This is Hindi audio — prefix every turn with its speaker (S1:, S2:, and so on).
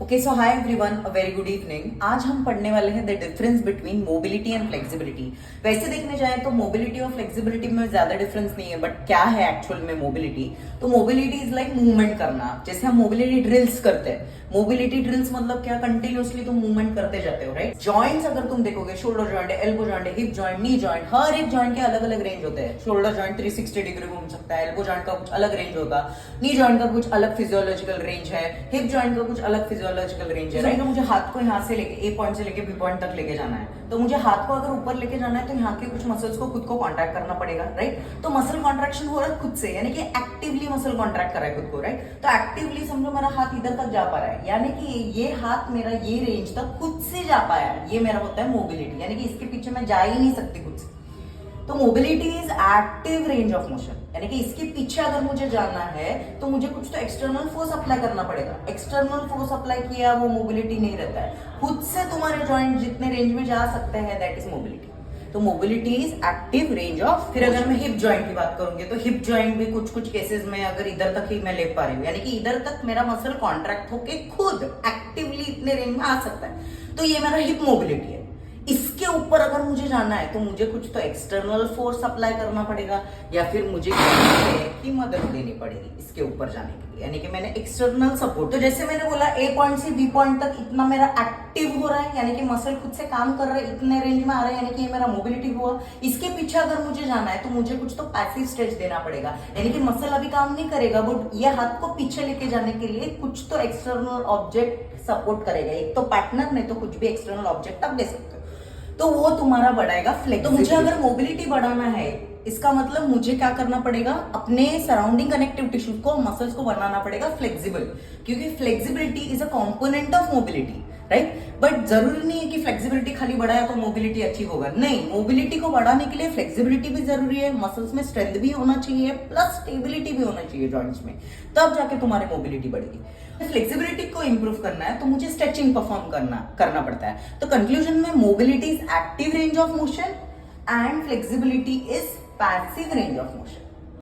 S1: Okay so hi everyone, a very good evening. आज हम पढ़ने वाले हैं the difference between mobility and flexibility. वैसे देखने जाए तो मोबिलिटी और फ्लेक्सिबिलिटी में ज्यादा डिफरेंस नहीं है, बट क्या है एक्चुअल में मोबिलिटी? तो मोबिलिटी इज लाइक मूवमेंट करना। जैसे हम मोबिलिटी ड्रिल्स करते हैं, मोबिलिटी ड्रिल्स मतलब क्या? कंटिन्यूसली तुम मूवमेंट करते जाते हो, राइट? जॉइंट्स अगर तुम देखोगे, shoulder joint, elbow joint, hip joint, knee joint, हर एक जॉइंट के अलग अलग रेंज होते हैं। शोल्डर जॉइंट 360 डिग्री घूम सकता है, एल्बो जॉइंट का कुछ अलग रेंज होगा, नी जॉइंट का कुछ अलग फिजियोलॉजिकल रेंज है, हिप जॉइंट का कुछ अलग फिजियोलॉजिकल रेंज है। राइट? मुझे हाथ को यहाँ से लेके ए पॉइंट से लेके बी पॉइंट तक लेके जाना है, तो मुझे हाथ को अगर ऊपर लेके जाना है तो यहाँ के कुछ मसल्स को खुद को कॉन्ट्रैक्ट करना पड़ेगा, राइट? तो मसल कॉन्ट्रैक्शन हो रहा है खुद से, यानी कि एक्टिवली मसल कॉन्ट्रैक्ट कर रहा है खुद को, राइट? तो एक्टिवली समझो मेरा हाथ इधर तक जा पा रहा है, यानी कि ये हाथ मेरा ये रेंज तक खुद से जा पाया, ये मेरा होता है मोबिलिटी, यानी कि इसके पीछे मैं जा ही नहीं सकती खुद से। तो mobility is active range of motion, यानी कि इसके पीछे अगर मुझे जाना है तो मुझे कुछ तो एक्सटर्नल फोर्स अप्लाई करना पड़ेगा। एक्सटर्नल फोर्स अप्लाई किया वो मोबिलिटी नहीं रहता है, खुद से तुम्हारे जॉइंट जितने रेंज में जा सकते हैं, दैट इज मोबिलिटी। तो mobility is active range of. फिर अगर मैं हिप जॉइंट की बात करूंगी तो हिप जॉइंट भी कुछ कुछ केसेस में अगर इधर तक ही मैं ले पा रही हूँ, यानी कि इधर तक मेरा मसल कॉन्ट्रैक्ट होके खुद एक्टिवली इतने रेंज में आ सकता है, तो ये मेरा हिप मोबिलिटी है। इसके ऊपर अगर मुझे जाना है तो मुझे कुछ तो एक्सटर्नल फोर्स अप्लाई करना पड़ेगा, या फिर मुझे की मदद लेनी पड़ेगी इसके ऊपर जाने के लिए, यानी कि मैंने एक्सटर्नल सपोर्ट। तो जैसे मैंने बोला ए पॉइंट से बी पॉइंट तक इतना मेरा एक्टिव हो रहा है, यानी कि मसल खुद से काम कर रहा है, इतने रेंज में आ रहा है, यानी कि ये मेरा मोबिलिटी हुआ। इसके पीछे अगर मुझे जाना है तो मुझे कुछ तो पैसिव स्ट्रेच देना पड़ेगा, यानी कि मसल अभी काम नहीं करेगा, बट ये हाथ को पीछे लेके जाने के लिए कुछ तो एक्सटर्नल ऑब्जेक्ट सपोर्ट करेगा। एक तो पार्टनर, नहीं तो कुछ भी एक्सटर्नल ऑब्जेक्ट आप दे सकते हो, तो वो तुम्हारा बढ़ाएगा फ्लेक्सिबिलिटी। तो मुझे अगर मोबिलिटी बढ़ाना है, इसका मतलब मुझे क्या करना पड़ेगा? अपने सराउंडिंग कनेक्टिव टिश्यूज को, मसल्स को बनाना पड़ेगा फ्लेक्सिबल, क्योंकि flexibility is a component of mobility, right? But जरूरी नहीं है कि फ्लेक्सिबिलिटी खाली बढ़ाया तो मोबिलिटी अचीव होगा। नहीं, मोबिलिटी को बढ़ाने के लिए फ्लेक्सिबिलिटी भी जरूरी है, मसल्स में स्ट्रेंथ भी होना चाहिए, प्लस स्टेबिलिटी भी होना चाहिए जॉइंट्स में, तब जाके तुम्हारी मोबिलिटी बढ़ेगी। फ्लेक्सिबिलिटी को इंप्रूव करना है तो मुझे स्ट्रेचिंग परफॉर्म करना पड़ता है। तो कंक्लूजन में mobility is active range of motion and flexibility is passive range of motion.